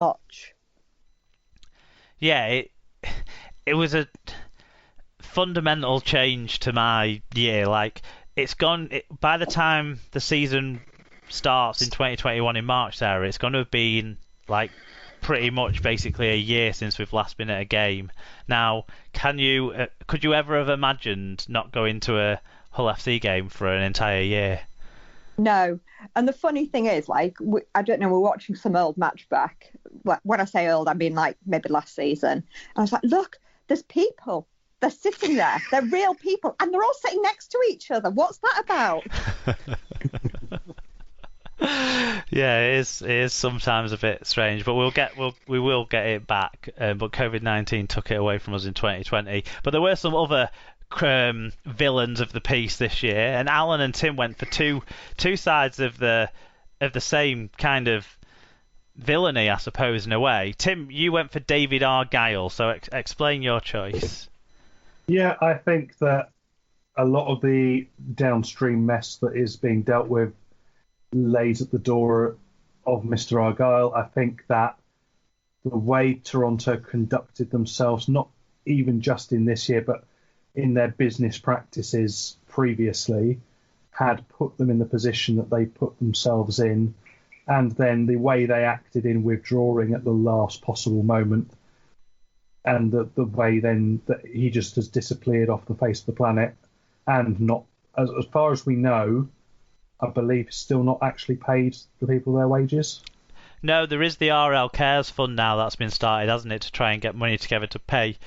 Watch. Yeah, it was a fundamental change to my year. Like, it's gone by the time the season starts in 2021 in March. Sarah, it's going to have been like pretty much basically a year since we've last been at a game. Now, could you ever have imagined not going to a Hull FC game for an entire year? No. And the funny thing is, like, I don't know, we're watching some old match back. When I say old, I mean like maybe last season. And I was like, look, there's people. They're sitting there. They're real people. And they're all sitting next to each other. What's that about? Yeah, it is sometimes a bit strange, but we will get it back. But COVID-19 took it away from us in 2020. But there were some other villains of the piece this year, and Alan and Tim went for two sides of the same kind of villainy, I suppose, in a way. Tim, you went for David Argyle, so explain your choice. Yeah, I think that a lot of the downstream mess that is being dealt with lays at the door of Mr. Argyle. I think that the way Toronto conducted themselves, not even just in this year, but in their business practices previously, had put them in the position that they put themselves in. And then the way they acted in withdrawing at the last possible moment, and the way then that he just has disappeared off the face of the planet, and not, as far as we know, I believe still not actually paid the people their wages. No, there is the RL Cares Fund now that's been started, hasn't it, to try and get money together to pay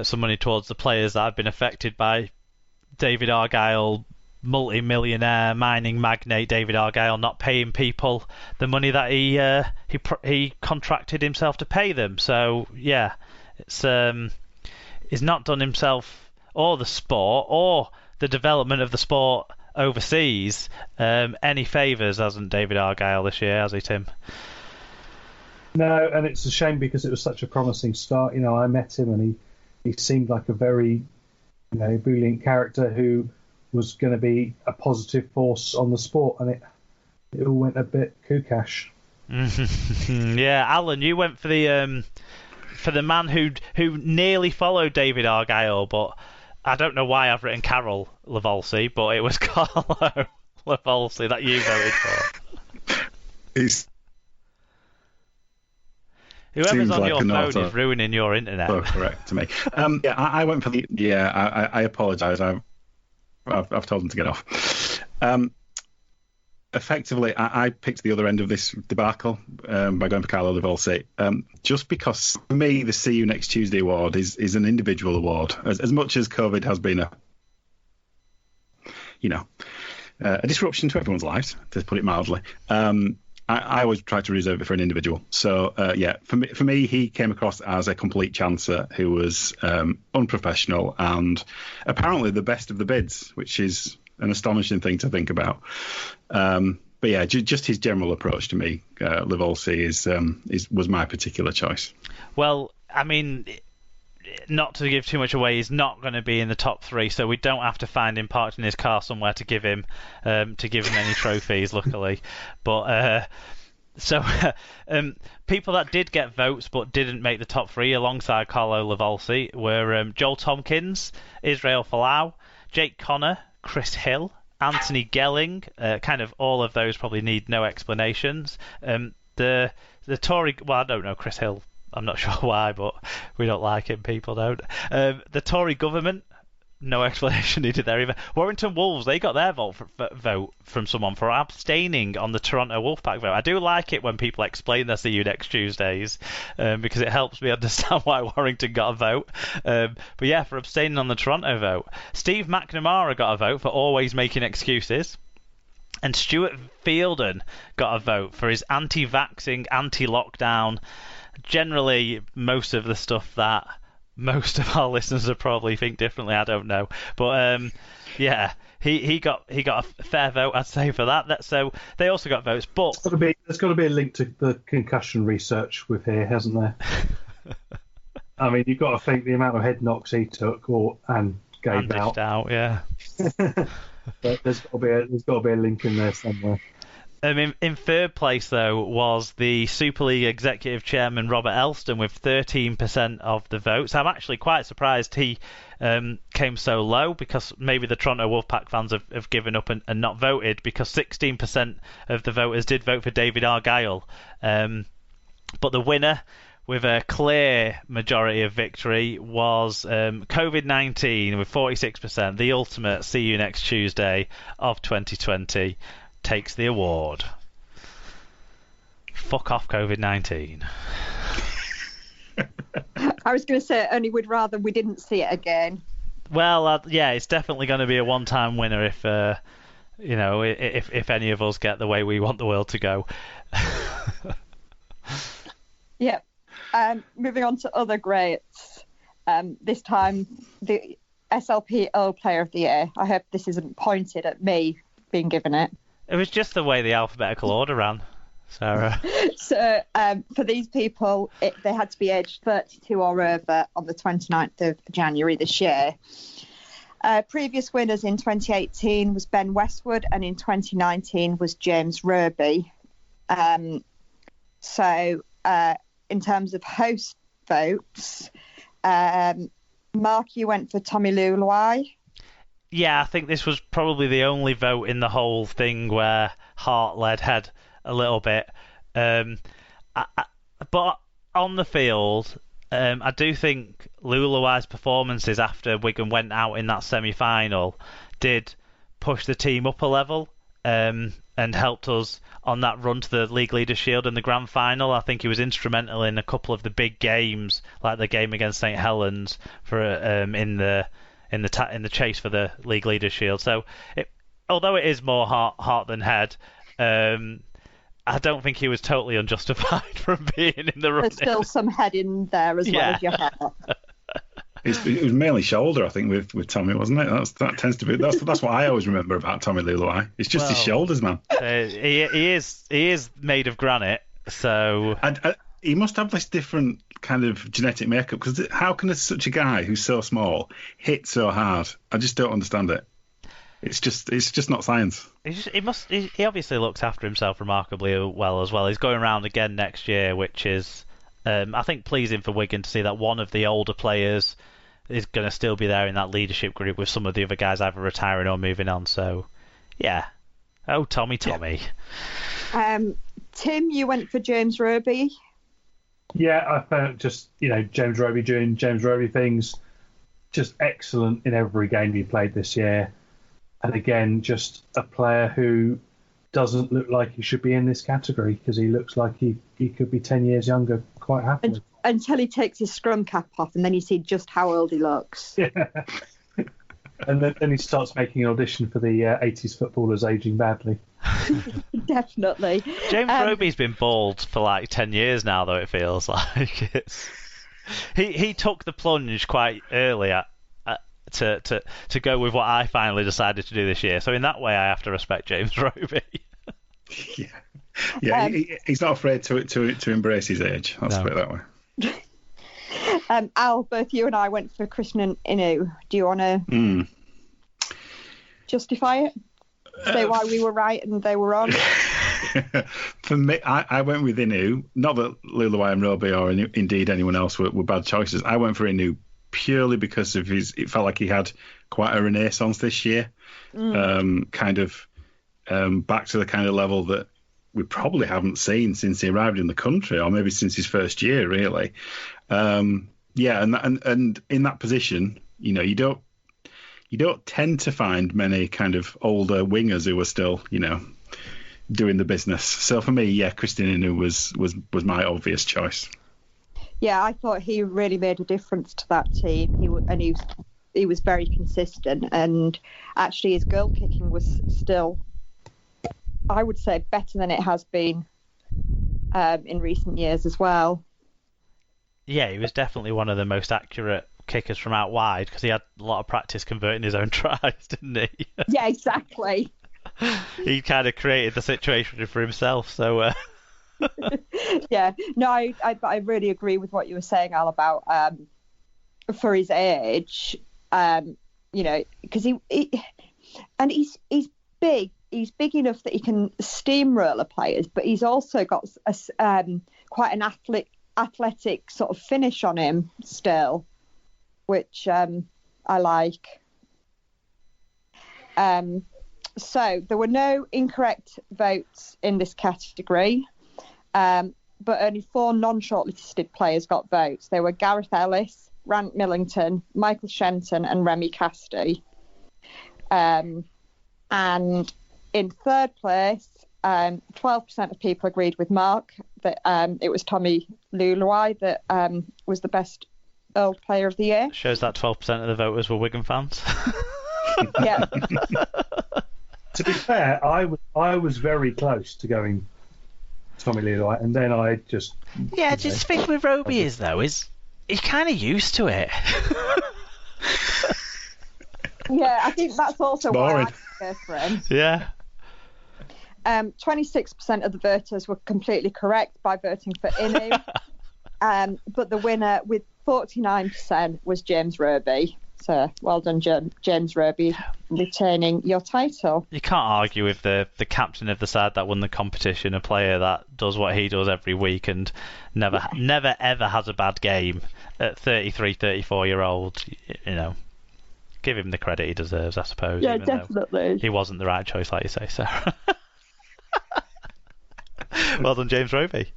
some money towards the players that have been affected by David Argyle, multi-millionaire mining magnate David Argyle, not paying people the money that he contracted himself to pay them. So yeah, he's not done himself or the sport or the development of the sport overseas any favours, hasn't David Argyle this year, has he, Tim? No, and it's a shame because it was such a promising start. You know, I met him and he seemed like a very, brilliant character who was going to be a positive force on the sport, and it all went a bit kookash. Yeah, Alan, you went for the man who nearly followed David Argyle, but I don't know why I've written Carol Lavolsi, but it was Carlo Lavolsi that you voted for. Whoever's on your phone is ruining your internet. Oh, correct to me. I went for the. Yeah, I apologise. I've told them to get off. Effectively, I picked the other end of this debacle by going for Carlo Lavolsi. Just because, for me, the See You Next Tuesday award is an individual award. As much as COVID has been a disruption to everyone's lives, to put it mildly. I always try to reserve it for an individual. So, for me, he came across as a complete chancer who was unprofessional and apparently the best of the bids, which is an astonishing thing to think about. But yeah, just his general approach to me, Lavolsi was my particular choice. Well, I mean, not to give too much away, he's not going to be in the top three, so we don't have to find him parked in his car somewhere to give him any trophies, luckily. But people that did get votes but didn't make the top three alongside Carlo Lavolsi were Joel Tompkins, Israel Folau, Jake Connor, Chris Hill, Anthony Gelling. Kind of all of those probably need no explanations. The Tory, well, I don't know Chris Hill. I'm not sure why, but we don't like him. People don't. The Tory government, no explanation needed there either. Warrington Wolves, they got their vote from someone for abstaining on the Toronto Wolfpack vote. I do like it when people explain their See You Next Tuesdays because it helps me understand why Warrington got a vote. But yeah, for abstaining on the Toronto vote. Steve McNamara got a vote for always making excuses. And Stuart Fielden got a vote for his anti-vaxxing, anti-lockdown, generally most of the stuff that most of our listeners will probably think differently. I don't know, but yeah, he got a fair vote, I'd say, for that. So they also got votes, but there's got to be a link to the concussion research with here, hasn't there? I mean, you've got to think the amount of head knocks he took and gave out. Yeah. But there's got to be a link in there somewhere. In third place, though, was the Super League Executive Chairman Robert Elston with 13% of the votes. I'm actually quite surprised he came so low, because maybe the Toronto Wolfpack fans have given up and not voted, because 16% of the voters did vote for David Argyle. But the winner, with a clear majority of victory, was COVID-19 with 46%. The ultimate see you next Tuesday of 2020 takes the award. Fuck off, COVID-19. I was going to say, only we'd rather we didn't see it again. Well, yeah, it's definitely going to be a one-time winner if any of us get the way we want the world to go. Yeah. Moving on to other greats. This time, the SLP Earl Player of the Year. I hope this isn't pointed at me being given it. It was just the way the alphabetical order ran, Sarah. So for these people, they had to be aged 32 or over on the 29th of January this year. Previous winners in 2018 was Ben Westwood, and in 2019 was James Roby. So in terms of host votes, Mark, you went for Tommy Luluai. Yeah, I think this was probably the only vote in the whole thing where heart led head a little bit. But on the field, I do think Luluai's performances after Wigan went out in that semi-final did push the team up a level and helped us on that run to the League Leaders' Shield and the Grand Final. I think he was instrumental in a couple of the big games, like the game against St Helens for in the chase for the League Leaders' Shield. So, although it is more heart than head, I don't think he was totally unjustified from being in the running. There's still some head in there as well as your head. It was mainly shoulder, I think, with Tommy, wasn't it? That tends to be that's what I always remember about Tommy Luluai. It's just his shoulders, man. He is made of granite, so he must have this different kind of genetic makeup, because how can such a guy who's so small hit so hard? I just don't understand it. It's just not science. He obviously looks after himself remarkably well as well. He's going around again next year, which is I think pleasing for Wigan to see that one of the older players is going to still be there in that leadership group, with some of the other guys either retiring or moving on. So, yeah. Oh, Tommy. Tim, you went for James Roby. Yeah, I found just, James Roby doing James Roby things, just excellent in every game he played this year. And again, just a player who doesn't look like he should be in this category, because he looks like he could be 10 years younger quite happily. Until he takes his scrum cap off, and then you see just how old he looks. Yeah. And then he starts making an audition for the 80s footballers aging badly. Definitely. James Roby's been bald for like 10 years now, though, it feels like. He took the plunge quite early to go with what I finally decided to do this year. So in that way, I have to respect James Roby. Yeah, he's not afraid to embrace his age. Let's put it that way. Al, both you and I went for Christian Inu. Do you want to justify it? Say why we were right and they were wrong? For me, I went with Inu. Not that Luluai and Roby or indeed anyone else were bad choices. I went for Inu purely because of it felt like he had quite a renaissance this year. Kind of back to the kind of level that we probably haven't seen since he arrived in the country, or maybe since his first year, really. And in that position, you don't tend to find many kind of older wingers who are still, doing the business. So for me, Christian Inu was my obvious choice. Yeah, I thought he really made a difference to that team. He was very consistent, and actually his goal kicking was still, I would say, better than it has been in recent years as well. Yeah, he was definitely one of the most accurate kickers from out wide, because he had a lot of practice converting his own tries, didn't he? Yeah, exactly. He kind of created the situation for himself, so... Yeah, no, I really agree with what you were saying, Al, about for his age, because he's big, he's big enough that he can steamroller players, but he's also got quite an athletic sort of finish on him still, which I like. So there were no incorrect votes in this category, but only 4 non-shortlisted players got votes. They were Gareth Ellis, Rant Millington, Michael Shenton and Remy Castee. And in third place, 12% of people agreed with Mark that it was Tommy Luluai that was the best Earl player of the year. Shows that 12% of the voters were Wigan fans. Yeah. To be fair, I was very close to going Tommy Luluai, and then I just... Yeah, just the thing with Roby is he's kind of used to it. Yeah, I think that's also why I go for him. Yeah. 26% of the voters were completely correct by voting for Inu. But the winner with 49% was James Roby. So well done, James Roby, retaining your title. You can't argue with the captain of the side that won the competition, a player that does what he does every week and never ever has a bad game at 33, 34-year-old. You know, give him the credit he deserves, I suppose. Yeah, definitely. He wasn't the right choice, like you say, Sarah. Well done, James Roby.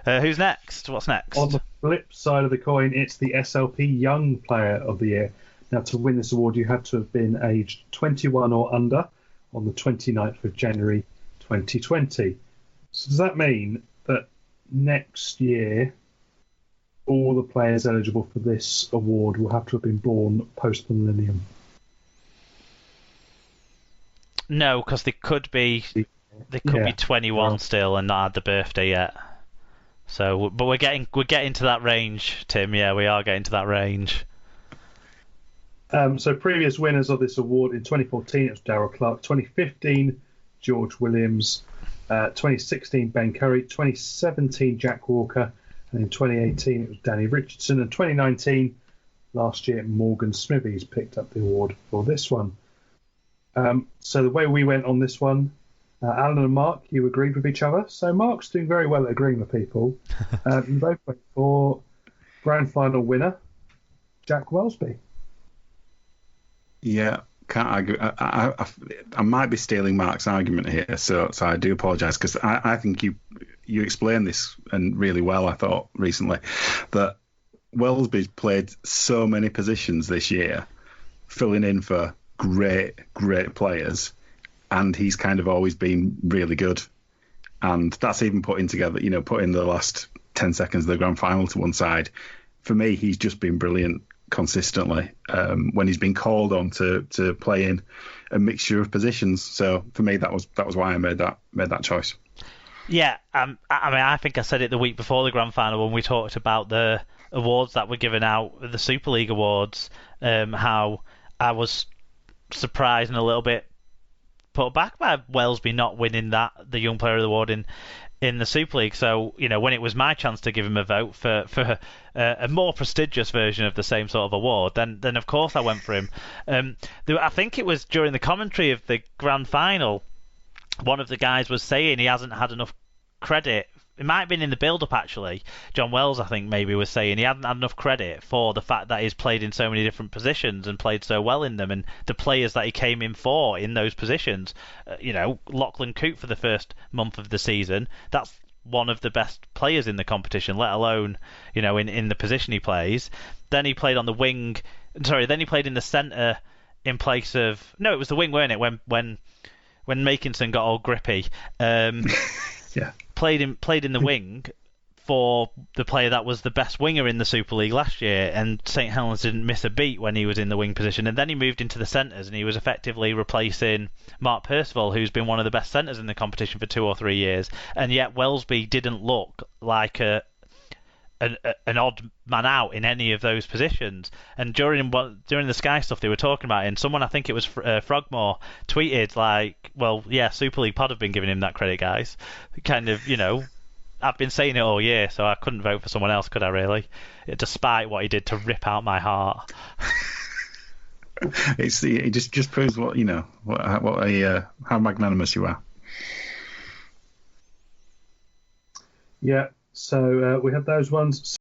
Who's next? What's next? On the flip side of the coin, it's the SLP Young Player of the Year. Now, to win this award, you had to have been aged 21 or under on the 29th of January 2020. So does that mean that next year all the players eligible for this award will have to have been born post-millennium? No, because they could be 21 still and not had the birthday yet. So, but we're getting to that range, Tim. Yeah, we are getting to that range. So previous winners of this award in 2014 it was Darryl Clark, 2015 George Williams, 2016 Ben Curry, 2017 Jack Walker, and in 2018 it was Danny Richardson, and 2019 last year Morgan Smithies picked up the award for this one. So the way we went on this one, Alan and Mark, you agreed with each other. So Mark's doing very well at agreeing with people. You both went for grand final winner Jack Welsby. Yeah, can't argue. I might be stealing Mark's argument here, so I do apologise, because I think you explained this and really well, I thought, recently, that Welsby's played so many positions this year, filling in for great players, and he's kind of always been really good. And that's even putting the last 10 seconds of the grand final to one side. For me, he's just been brilliant consistently when he's been called on to play in a mixture of positions. So for me, that was why I made that choice. Yeah, I mean, I think I said it the week before the grand final when we talked about the awards that were given out, the Super League awards, how I was surprised and a little bit put back by Welsby not winning the Young Player of the Award in the Super League. So, when it was my chance to give him a vote for a more prestigious version of the same sort of award, then of course I went for him. I think it was during the commentary of the grand final, one of the guys was saying he hasn't had enough credit. It might have been in the build-up, actually. John Wells, I think, maybe was saying he hadn't had enough credit for the fact that he's played in so many different positions and played so well in them, and the players that he came in for in those positions. Lachlan Coote for the first month of the season, that's one of the best players in the competition, let alone, in the position he plays. Then he played on the wing. Then he played in the centre in place of... No, it was the wing, weren't it, when Makinson got all grippy. Yeah. Played in the wing for the player that was the best winger in the Super League last year, and St Helens didn't miss a beat when he was in the wing position. And then he moved into the centres, and he was effectively replacing Mark Percival, who's been one of the best centres in the competition for 2 or 3 years. And yet Welsby didn't look like an odd man out in any of those positions. And during the Sky stuff they were talking about, and someone, I think it was Frogmore, tweeted like, well, yeah, Super League Pod have been giving him that credit, guys. Kind of, I've been saying it all year, so I couldn't vote for someone else, could I really? Despite what he did to rip out my heart. It just proves what how magnanimous you are. Yeah. So we have those ones.